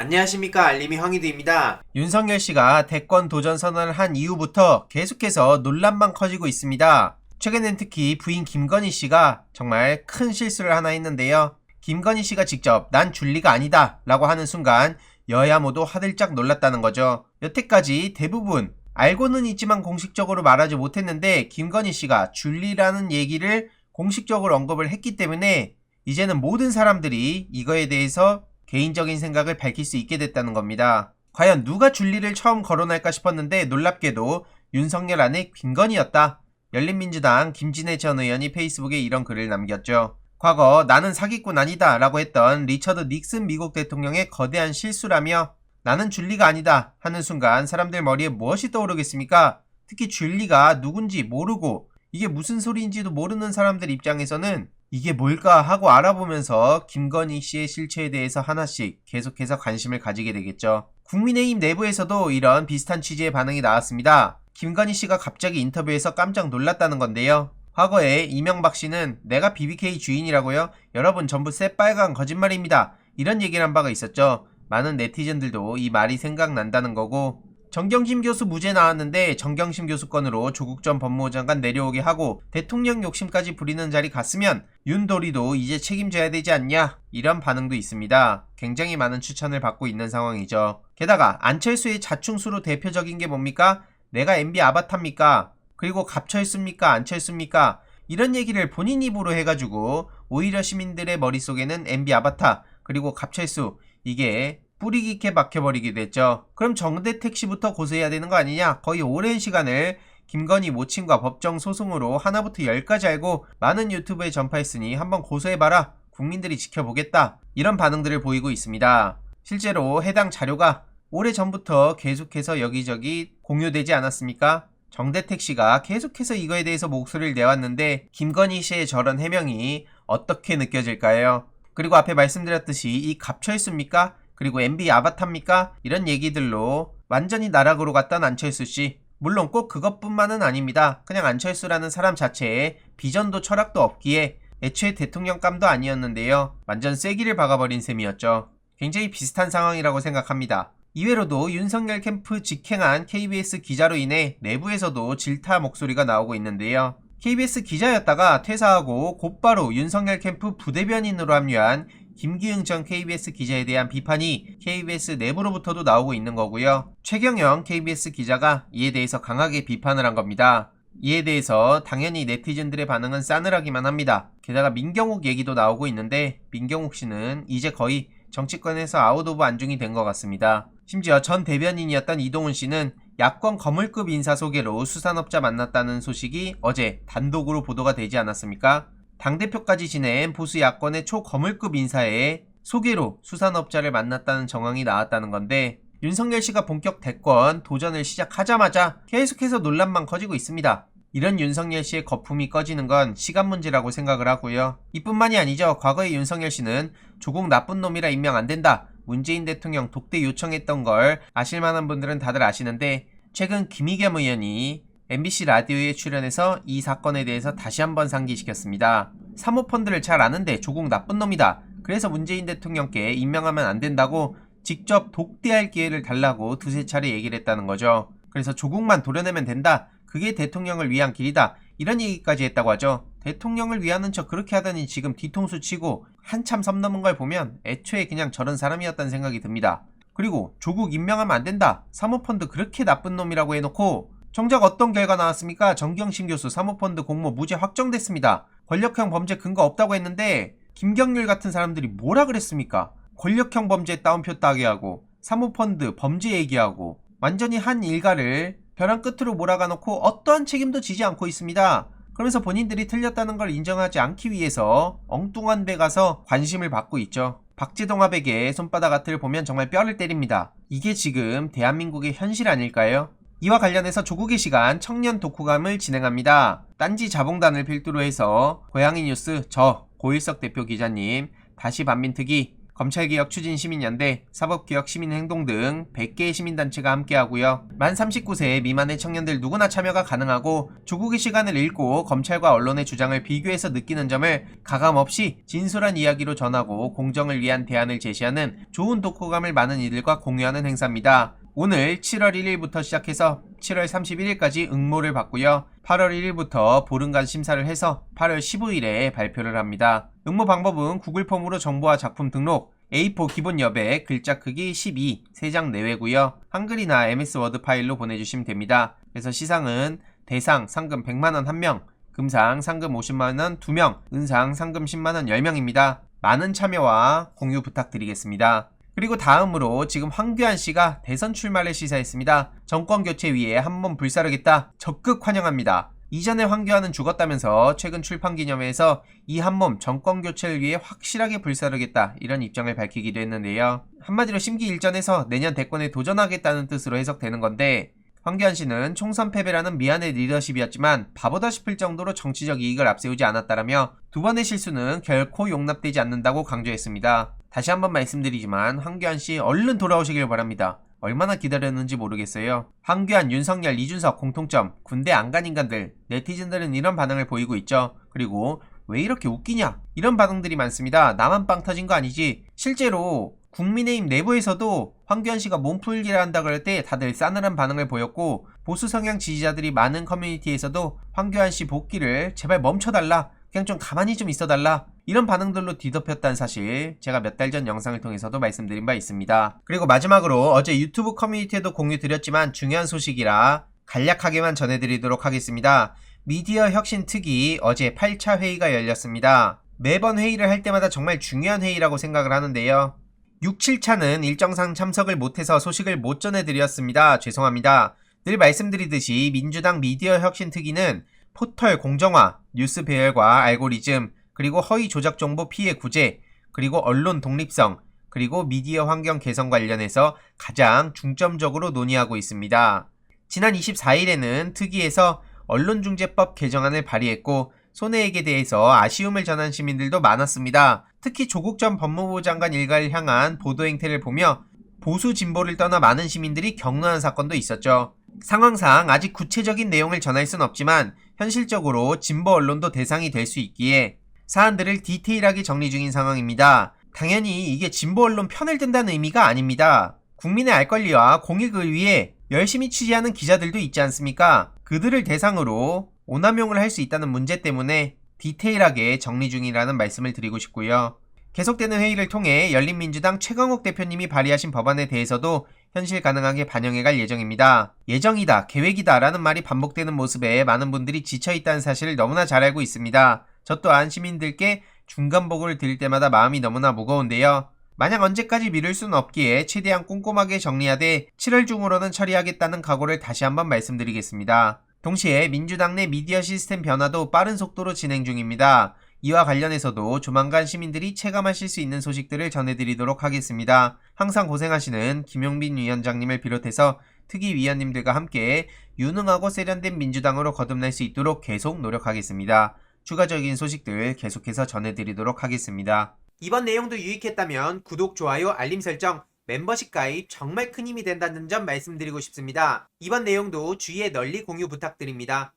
안녕하십니까, 알림이 황희두입니다. 윤석열 씨가 대권 도전 선언을 한 이후부터 계속해서 논란만 커지고 있습니다. 최근엔 특히 부인 김건희 씨가 정말 큰 실수를 하나 했는데요. 김건희 씨가 직접 난 줄리가 아니다 라고 하는 순간 여야 모두 화들짝 놀랐다는 거죠. 여태까지 대부분 알고는 있지만 공식적으로 말하지 못했는데 김건희 씨가 줄리라는 얘기를 공식적으로 언급을 했기 때문에 이제는 모든 사람들이 이거에 대해서 개인적인 생각을 밝힐 수 있게 됐다는 겁니다. 과연 누가 줄리를 처음 거론할까 싶었는데 놀랍게도 윤석열 아내 김건희였다. 열린민주당 김진애 전 의원이 페이스북에 이런 글을 남겼죠. 과거 나는 사기꾼 아니다 라고 했던 리처드 닉슨 미국 대통령의 거대한 실수라며 나는 줄리가 아니다 하는 순간 사람들 머리에 무엇이 떠오르겠습니까? 특히 줄리가 누군지 모르고 이게 무슨 소리인지도 모르는 사람들 입장에서는 이게 뭘까 하고 알아보면서 김건희 씨의 실체에 대해서 하나씩 계속해서 관심을 가지게 되겠죠. 국민의힘 내부에서도 이런 비슷한 취지의 반응이 나왔습니다. 김건희 씨가 갑자기 인터뷰에서 깜짝 놀랐다는 건데요. 과거에 이명박 씨는 내가 BBK 주인이라고요? 여러분 전부 새빨간 거짓말입니다. 이런 얘기를 한 바가 있었죠. 많은 네티즌들도 이 말이 생각난다는 거고, 정경심 교수 무죄 나왔는데 정경심 교수 건으로 조국 전 법무부 장관 내려오게 하고 대통령 욕심까지 부리는 자리 갔으면 윤도리도 이제 책임져야 되지 않냐, 이런 반응도 있습니다. 굉장히 많은 추천을 받고 있는 상황이죠. 게다가 안철수의 자충수로 대표적인 게 뭡니까? 내가 MB 아바타입니까? 그리고 갑철수입니까? 안철수입니까? 이런 얘기를 본인 입으로 해가지고 오히려 시민들의 머릿속에는 MB 아바타 그리고 갑철수, 이게 뿌리 깊게 박혀버리게 됐죠. 그럼 정대택 씨부터 고소해야 되는 거 아니냐? 거의 오랜 시간을 김건희 모친과 법정 소송으로 하나부터 열까지 알고 많은 유튜브에 전파했으니 한번 고소해봐라. 국민들이 지켜보겠다. 이런 반응들을 보이고 있습니다. 실제로 해당 자료가 오래전부터 계속해서 여기저기 공유되지 않았습니까? 정대택 씨가 계속해서 이거에 대해서 목소리를 내왔는데 김건희 씨의 저런 해명이 어떻게 느껴질까요? 그리고 앞에 말씀드렸듯이 이 갑철수입니까? 그리고 MB 아바타입니까? 이런 얘기들로 완전히 나락으로 갔던 안철수 씨. 물론 꼭 그것뿐만은 아닙니다. 그냥 안철수라는 사람 자체에 비전도 철학도 없기에 애초에 대통령감도 아니었는데요. 완전 쐐기를 박아버린 셈이었죠. 굉장히 비슷한 상황이라고 생각합니다. 이외로도 윤석열 캠프 직행한 KBS 기자로 인해 내부에서도 질타 목소리가 나오고 있는데요. KBS 기자였다가 퇴사하고 곧바로 윤석열 캠프 부대변인으로 합류한 김기흥 전 KBS 기자에 대한 비판이 KBS 내부로부터도 나오고 있는 거고요. 최경영 KBS 기자가 이에 대해서 강하게 비판을 한 겁니다. 이에 대해서 당연히 네티즌들의 반응은 싸늘하기만 합니다. 게다가 민경욱 얘기도 나오고 있는데 민경욱 씨는 이제 거의 정치권에서 아웃 오브 안중이 된 것 같습니다. 심지어 전 대변인이었던 이동훈 씨는 야권 거물급 인사 소개로 수산업자 만났다는 소식이 어제 단독으로 보도가 되지 않았습니까? 당대표까지 지낸 보수 야권의 초거물급 인사의 소개로 수산업자를 만났다는 정황이 나왔다는 건데, 윤석열 씨가 본격 대권 도전을 시작하자마자 계속해서 논란만 커지고 있습니다. 이런 윤석열 씨의 거품이 꺼지는 건 시간 문제라고 생각을 하고요. 이뿐만이 아니죠. 과거에 윤석열 씨는 조국 나쁜 놈이라 임명 안 된다, 문재인 대통령 독대 요청했던 걸 아실만한 분들은 다들 아시는데, 최근 김의겸 의원이 MBC 라디오에 출연해서 이 사건에 대해서 다시 한번 상기시켰습니다. 사모펀드를 잘 아는데 조국 나쁜 놈이다, 그래서 문재인 대통령께 임명하면 안 된다고 직접 독대할 기회를 달라고 두세 차례 얘기를 했다는 거죠. 그래서 조국만 도려내면 된다, 그게 대통령을 위한 길이다, 이런 얘기까지 했다고 하죠. 대통령을 위하는 척 그렇게 하더니 지금 뒤통수 치고 한참 섬 넘은 걸 보면 애초에 그냥 저런 사람이었다는 생각이 듭니다. 그리고 조국 임명하면 안 된다, 사모펀드 그렇게 나쁜 놈이라고 해놓고 정작 어떤 결과 나왔습니까? 정경심 교수 사모펀드 공모 무죄 확정됐습니다. 권력형 범죄 근거 없다고 했는데 김경률 같은 사람들이 뭐라 그랬습니까? 권력형 범죄 따옴표 따게 하고 사모펀드 범죄 얘기하고 완전히 한 일가를 벼랑 끝으로 몰아가 놓고 어떠한 책임도 지지 않고 있습니다. 그러면서 본인들이 틀렸다는 걸 인정하지 않기 위해서 엉뚱한 데 가서 관심을 받고 있죠. 박재동 화백의 손바닥 아트를 보면 정말 뼈를 때립니다. 이게 지금 대한민국의 현실 아닐까요? 이와 관련해서 조국의 시간 청년 독후감을 진행합니다. 딴지 자봉단을 필두로 해서 고양이 뉴스 저 고일석 대표 기자님, 다시 반민특위, 검찰개혁 추진 시민연대, 사법개혁 시민행동 등 100개의 시민단체가 함께하고요. 만 39세 미만의 청년들 누구나 참여가 가능하고 조국의 시간을 읽고 검찰과 언론의 주장을 비교해서 느끼는 점을 가감없이 진솔한 이야기로 전하고 공정을 위한 대안을 제시하는 좋은 독후감을 많은 이들과 공유하는 행사입니다. 오늘 7월 1일부터 시작해서 7월 31일까지 응모를 받고요. 8월 1일부터 보름간 심사를 해서 8월 15일에 발표를 합니다. 응모 방법은 구글 폼으로 정보와 작품 등록, A4 기본 여백, 글자 크기 12, 3장 내외고요. 한글이나 MS 워드 파일로 보내주시면 됩니다. 그래서 시상은 대상 상금 100만원 1명, 금상 상금 50만원 2명, 은상 상금 10만원 10명입니다. 많은 참여와 공유 부탁드리겠습니다. 그리고 다음으로 지금 황교안 씨가 대선 출마를 시사했습니다. 정권 교체 위해 한몸 불사르겠다. 적극 환영합니다. 이전에 황교안은 죽었다면서 최근 출판 기념회에서 이 한몸 정권 교체를 위해 확실하게 불사르겠다 이런 입장을 밝히기도 했는데요. 한마디로 심기일전해서 내년 대권에 도전하겠다는 뜻으로 해석되는 건데 황교안 씨는 총선 패배라는 미안의 리더십이었지만 바보다 싶을 정도로 정치적 이익을 앞세우지 않았다라며 두 번의 실수는 결코 용납되지 않는다고 강조했습니다. 다시 한번 말씀드리지만 황교안 씨 얼른 돌아오시길 바랍니다. 얼마나 기다렸는지 모르겠어요. 황교안, 윤석열, 이준석 공통점, 군대 안 간 인간들, 네티즌들은 이런 반응을 보이고 있죠. 그리고 왜 이렇게 웃기냐? 이런 반응들이 많습니다. 나만 빵 터진 거 아니지? 실제로 국민의힘 내부에서도 황교안 씨가 몸풀기를 한다 그럴 때 다들 싸늘한 반응을 보였고 보수 성향 지지자들이 많은 커뮤니티에서도 황교안 씨 복귀를 제발 멈춰달라, 그냥 좀 가만히 좀 있어달라 이런 반응들로 뒤덮였다는 사실 제가 몇 달 전 영상을 통해서도 말씀드린 바 있습니다. 그리고 마지막으로 어제 유튜브 커뮤니티에도 공유 드렸지만 중요한 소식이라 간략하게만 전해드리도록 하겠습니다. 미디어 혁신 특위 어제 8차 회의가 열렸습니다. 매번 회의를 할 때마다 정말 중요한 회의라고 생각을 하는데요. 6, 7차는 일정상 참석을 못해서 소식을 못 전해드렸습니다. 죄송합니다. 늘 말씀드리듯이 민주당 미디어 혁신 특위는 포털 공정화, 뉴스 배열과 알고리즘, 그리고 허위 조작 정보 피해 구제, 그리고 언론 독립성, 그리고 미디어 환경 개선 관련해서 가장 중점적으로 논의하고 있습니다. 지난 24일에는 특위에서 언론중재법 개정안을 발의했고 손해액에 대해서 아쉬움을 전한 시민들도 많았습니다. 특히 조국 전 법무부 장관 일가를 향한 보도 행태를 보며 보수 진보를 떠나 많은 시민들이 격노한 사건도 있었죠. 상황상 아직 구체적인 내용을 전할 순 없지만 현실적으로 진보 언론도 대상이 될 수 있기에 사안들을 디테일하게 정리 중인 상황입니다. 당연히 이게 진보 언론 편을 든다는 의미가 아닙니다. 국민의 알 권리와 공익을 위해 열심히 취재하는 기자들도 있지 않습니까? 그들을 대상으로 오남용을 할 수 있다는 문제 때문에 디테일하게 정리 중이라는 말씀을 드리고 싶고요. 계속되는 회의를 통해 열린민주당 최강욱 대표님이 발의하신 법안에 대해서도 현실 가능하게 반영해갈 예정입니다. 예정이다, 계획이다 라는 말이 반복되는 모습에 많은 분들이 지쳐있다는 사실을 너무나 잘 알고 있습니다. 저 또한 시민들께 중간보고를 드릴 때마다 마음이 너무나 무거운데요. 만약 언제까지 미룰 수는 없기에 최대한 꼼꼼하게 정리하되 7월 중으로는 처리하겠다는 각오를 다시 한번 말씀드리겠습니다. 동시에 민주당 내 미디어 시스템 변화도 빠른 속도로 진행 중입니다. 이와 관련해서도 조만간 시민들이 체감하실 수 있는 소식들을 전해드리도록 하겠습니다. 항상 고생하시는 김용빈 위원장님을 비롯해서 특위 위원님들과 함께 유능하고 세련된 민주당으로 거듭날 수 있도록 계속 노력하겠습니다. 추가적인 소식들 계속해서 전해드리도록 하겠습니다. 이번 내용도 유익했다면 구독, 좋아요, 알림 설정, 멤버십 가입 정말 큰 힘이 된다는 점 말씀드리고 싶습니다. 이번 내용도 주위에 널리 공유 부탁드립니다.